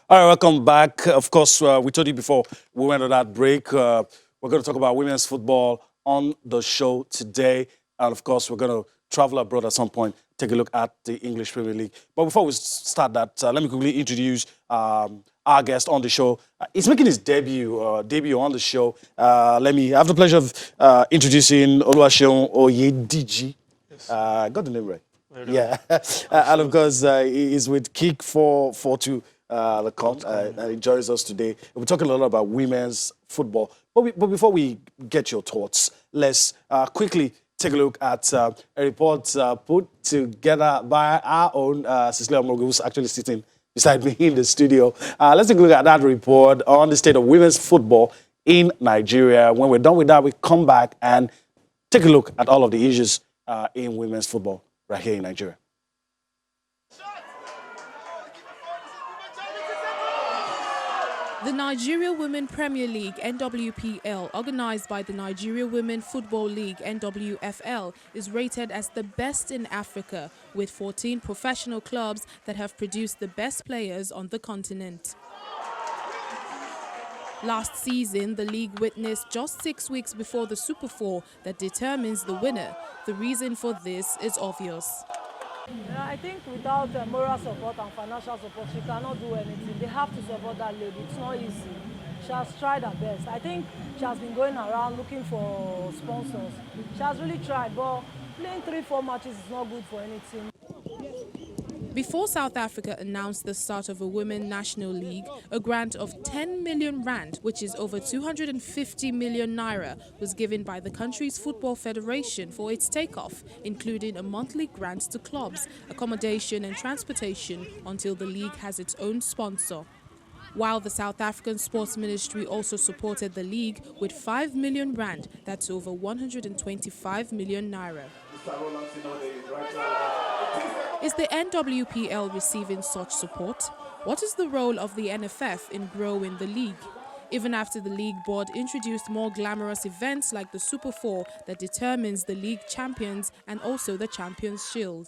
All right, welcome back. Of course, we told you before we went on that break. We're going to talk about women's football on the show today. And of course, we're going to travel abroad at some point, take a look at the English Premier League. But before we start that, let me quickly introduce our guest on the show. He's making his debut on the show. Let me have the pleasure of introducing Oluwaseun Oyediji. Yes. Got the name right. Very Yeah. And of course, he's with Kick 442. And he joins us today. We're talking a lot about women's football. But before we get your thoughts, let's quickly take a look at a report put together by our own Cecilia Morgan, who's actually sitting beside me in the studio. Let's take a look at that report on the state of women's football in Nigeria. When we're done with that, we come back and take a look at all of the issues in women's football right here in Nigeria. The Nigeria Women Premier League (NWPL), organized by the Nigeria Women Football League (NWFL), is rated as the best in Africa, with 14 professional clubs that have produced the best players on the continent. Last season, the league witnessed just 6 weeks before the Super Four that determines the winner. The reason for this is obvious. I think without moral support and financial support, she cannot do anything. They have to support that lady. It's not easy. She has tried her best. I think she has been going around looking for sponsors. She has really tried, but playing 3-4 matches is not good for any team. Before South Africa announced the start of a Women National League, a grant of 10 million rand, which is over 250 million naira, was given by the country's football federation for its takeoff, including a monthly grant to clubs, accommodation and transportation until the league has its own sponsor. While the South African Sports Ministry also supported the league with 5 million rand, that's over 125 million naira. Is the NWPL receiving such support? What is the role of the NFF in growing the league? Even after the league board introduced more glamorous events like the Super Four that determines the league champions and also the Champions Shield.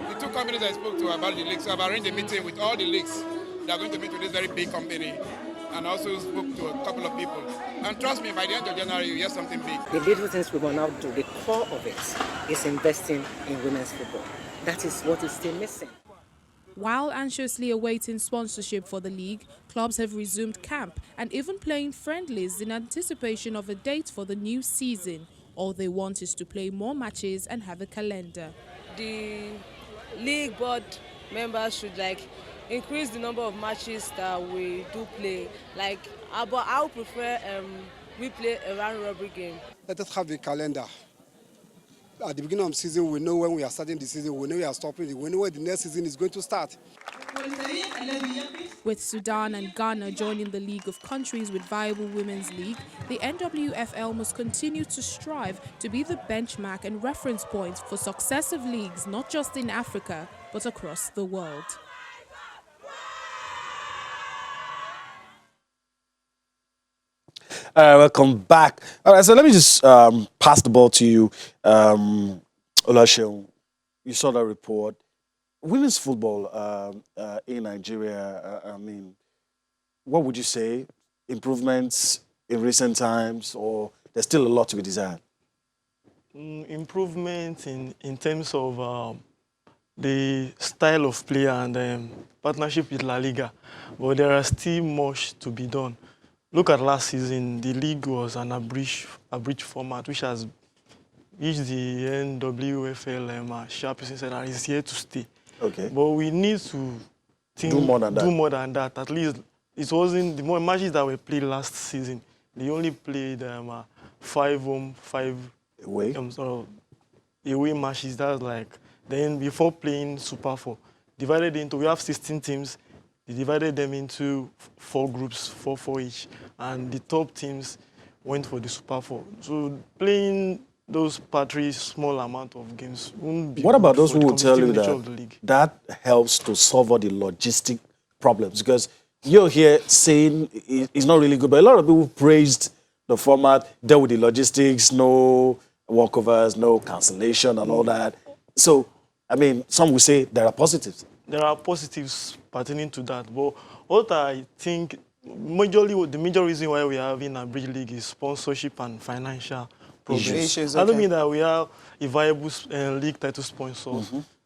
The two companies I spoke to about the leagues, so I've arranged a meeting with all the leagues. They are going to meet with this very big company, and also spoke to a couple of people. And trust me, by the end of January, you hear something big. The little things we want now do, the core of it is investing in women's football. That is what is still missing. While anxiously awaiting sponsorship for the league, clubs have resumed camp and even playing friendlies in anticipation of a date for the new season. All they want is to play more matches and have a calendar. The league board members should increase the number of matches that we do play. But I would prefer we play a round robbery game. Let us have a calendar. At the beginning of the season, we know when we are starting the season, we know we are stopping it, we know when the next season is going to start. With Sudan and Ghana joining the League of Countries with viable women's league, the NWFL must continue to strive to be the benchmark and reference point for successive leagues, not just in Africa, but across the world. Welcome back. All right, so let me just pass the ball to you, Oluwaseun. You saw that report. Women's football in Nigeria, what would you say? Improvements in recent times, or there's still a lot to be desired? Improvement in terms of the style of play and partnership with La Liga, but there are still much to be done. Look at last season, the league was an abridged format, which the NWFL chairperson said that is here to stay. Okay. But we need to do more than that. At least it wasn't the more matches that were played last season. They only played 5 home, 5 away. Away matches. That's then before playing Super 4, divided into we have 16 teams. They divided them into 4 groups, 4 each, and the top teams went for the Super 4. So playing those patchy small amount of games won't be. What about those who will tell you that helps to solve all the logistic problems? Because you're here saying it's not really good, but a lot of people praised the format, dealt with the logistics, no walkovers, no cancellation and all that. So, some will say there are positives. there are positives pertaining to that. But what I think, majorly, the major reason why we are having a bridge league is sponsorship and financial problems. Issues, I don't okay. mean that we have a viable league title sponsor.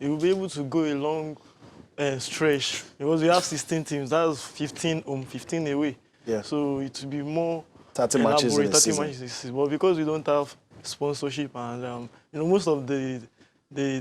We will be able to go a long stretch because we have 16 teams. That's 15 home, 15 away. Yeah. So it will be more 30 matches in a 30 season. matches in a season. But because we don't have sponsorship and most of the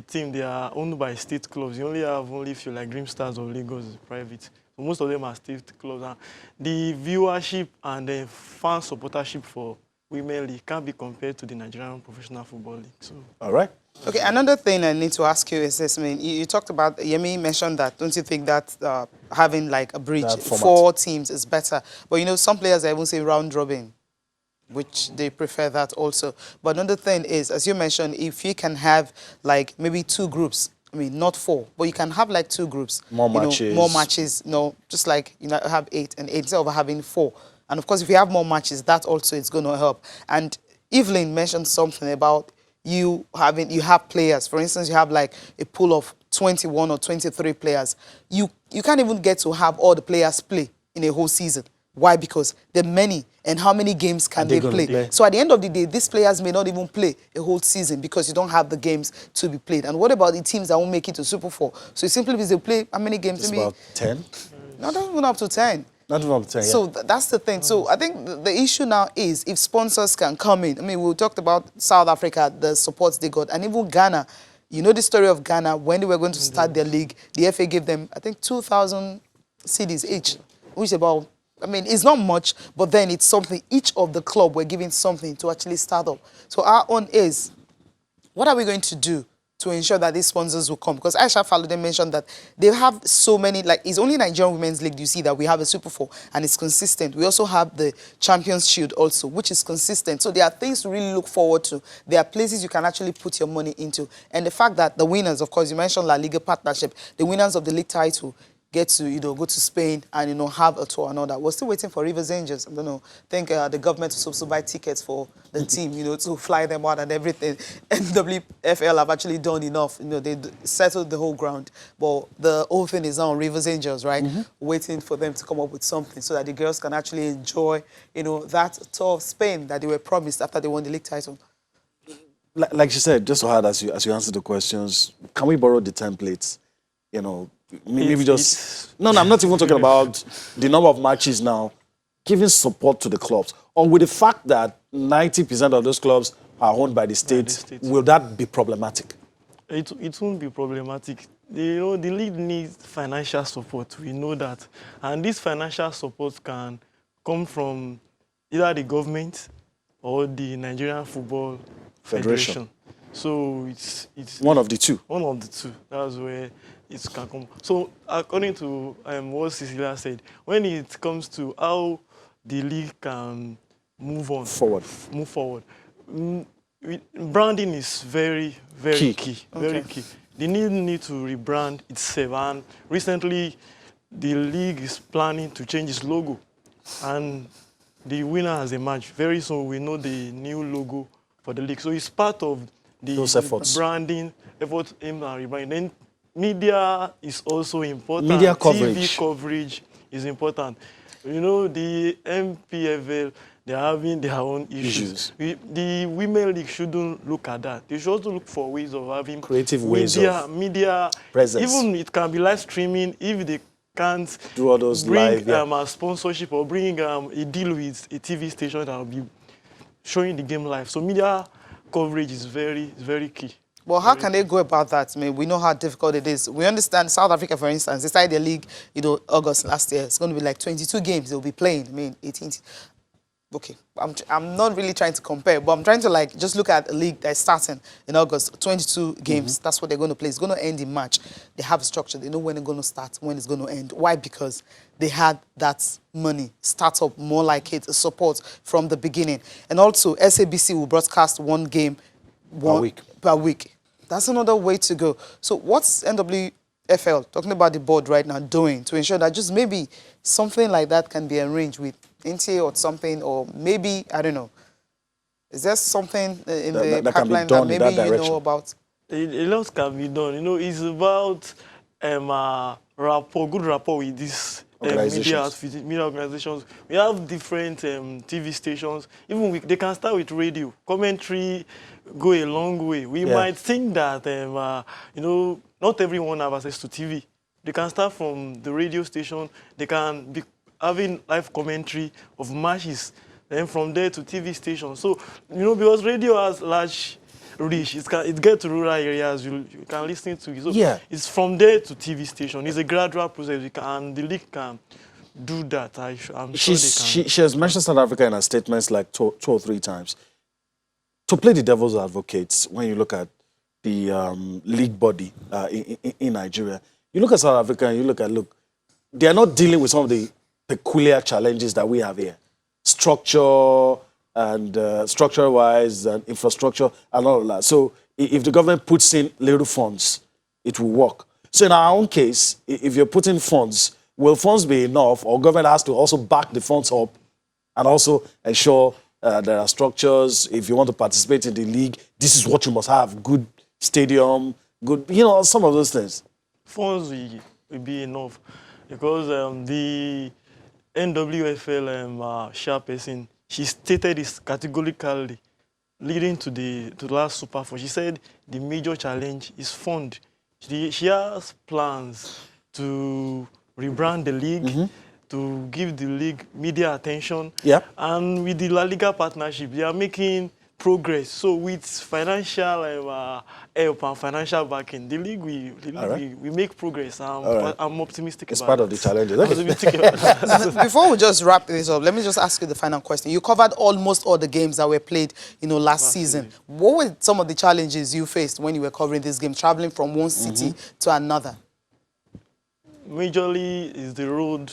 team, they are owned by state clubs. You only have a few like Dream Stars of Lagos is private. So most of them are state clubs. And the viewership and the fan supportership for Women League can't be compared to the Nigerian Professional Football League. So. All right. Okay, another thing I need to ask you is this. I mean, you talked about, Yemi mentioned that, don't you think that having like a bridge, That format. 4 teams is better? But some players, I won't say round robin, which they prefer that also. But another thing is, as you mentioned, if you can have like maybe 2 groups, I mean, not 4, but you can have like 2 groups. More matches. More matches, just like, have 8 and 8 instead of having 4. And of course, if you have more matches, that also is going to help. And Evelyn mentioned something about you have players. For instance, you have like a pool of 21 or 23 players. You can't even get to have all the players play in a whole season. Why? Because there are many, and how many games can they play? So at the end of the day, these players may not even play a whole season because you don't have the games to be played. And what about the teams that won't make it to Super 4? So it simply means they play how many games? It's about 10. Not even up to 10. Not even up to 10, yeah. So that's the thing. So I think the issue now is if sponsors can come in. I mean, we talked about South Africa, the supports they got, and even Ghana. You know the story of Ghana. When they were going to start their league, the FA gave them, I think, 2,000 cedis each, which is about, I mean, it's not much, but then it's something. Each of the club were giving something to actually start up. So our own is, what are we going to do to ensure that these sponsors will come? Because Aisha Falode mentioned that they have so many, like, it's only Nigerian Women's League you see that we have a Super 4 and it's consistent. We also have the Champions Shield also, which is consistent. So there are things to really look forward to. There are places you can actually put your money into. And the fact that the winners, of course, you mentioned La Liga partnership, the winners of the league title get to, go to Spain and, have a tour and all that. We're still waiting for Rivers Angels. I don't know. I think the government will also buy tickets for the team, to fly them out and everything. NWFL have actually done enough. They settled the whole ground. But the whole thing is now on Rivers Angels, right? Waiting for them to come up with something so that the girls can actually enjoy, that tour of Spain that they were promised after they won the league title. Like she said, just to add as you answer the questions, can we borrow the templates? Maybe just... No, I'm not even talking about the number of matches now. Giving support to the clubs. Or with the fact that 90% of those clubs are owned by the state, will that be problematic? It won't be problematic. The league needs financial support. We know that. And this financial support can come from either the government or the Nigerian Football Federation. So it's one of the two. One of the two. That's where it can come. So according to what Cecilia said, when it comes to how the league can move forward, branding is very, very key. Very key. The league need to rebrand itself. And recently, the league is planning to change its logo, and the winner has emerged. Very soon, we know the new logo for the league. So it's part of those efforts. Branding efforts aimed at rebranding. Then media is also important. Media coverage. TV coverage is important. The MPFL, they're having their own issues. The Women League shouldn't look at that. They should also look for ways of having creative ways of media presence. Even it can be live streaming if they can't do all those bring live, a sponsorship or bring a deal with a TV station that will be showing the game live. So media coverage is very, very key. Well, how can they go about that? I mean, we know how difficult it is. We understand South Africa, for instance, they started their league, August last year. It's going to be like 22 games they'll be playing. I mean, 18. Okay, I'm not really trying to compare, but I'm trying to just look at a league that's starting in August, 22 games. That's what they're going to play. It's going to end in March. They have a structure. They know when it's going to start, when it's going to end. Why? Because they had that money, startup, more like it, support from the beginning. And also, SABC will broadcast one game per week. That's another way to go. So what's NWFL, talking about the board right now, doing to ensure that just maybe something like that can be arranged with NTA or something, or maybe, I don't know. Is there something in the pipeline that maybe you know about? A lot can be done. It's about good rapport with these media organizations. We have different TV stations. Even they can start with radio. Commentary go a long way. We might think that you know, not everyone has access to TV. They can start from the radio station. They can be having live commentary of matches. Then from there to TV stations. So, you know, because radio has large reach, it gets to rural areas, you can listen to it. So it's from there to TV station. It's a gradual process, and the league can do that. I'm sure they can. She has mentioned South Africa in her statements like two or three times. To play the devil's advocate, when you look at the league body in Nigeria, you look at South Africa and you look, they are not dealing with some of the peculiar challenges that we have here. Structure and structure-wise and infrastructure and all of that. So if the government puts in little funds, it will work. So in our own case, if you're putting funds, will funds be enough, or government has to also back the funds up and also ensure there are structures? If you want to participate in the league, this is what you must have: good stadium, good, you know, some of those things. Funds will be enough, because the NWFL chairperson, she stated this categorically leading to the last Super 4. She said the major challenge is fund. She has plans to rebrand the league, to give the league media attention. And with the La Liga partnership, they are making progress. So with financial help and financial backing, the league we make progress. I'm optimistic it's about it. It's part of the challenges. Before we just wrap this up, let me just ask you the final question. You covered almost all the games that were played, you know, last season. What were some of the challenges you faced when you were covering this game, traveling from one city to another? Majorly is the road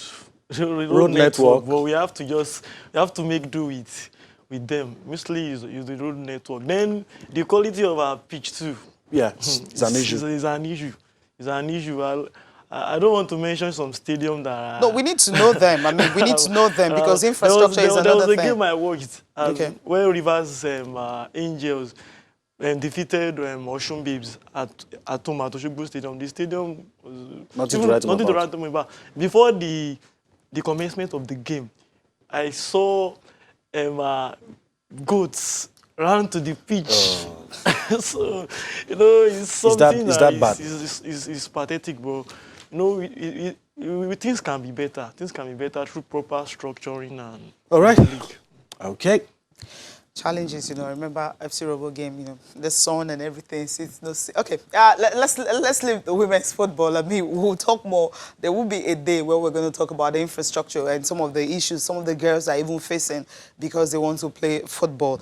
network. But we have to make do with them. Mostly is the road network. Then the quality of our pitch too. Yeah, it's an issue. It's an issue. I don't want to mention some stadium that... No, we need to know them. I mean, we need to know them because infrastructure is another thing. There was a game I watched where Rivers Angels defeated Oshun Babes at home at Oshogbo Stadium. The stadium was... Nothing to write about. Before the commencement of the game, I saw goats run to the pitch. So, you know, it's something is pathetic, but, you know, things can be better. Things can be better through proper structuring and... All right. Okay. Challenges, you know, remember FC Robo game, you know, the sun and everything. Okay, let's leave the women's football. I mean, we'll talk more. There will be a day where we're going to talk about the infrastructure and some of the issues some of the girls are even facing because they want to play football.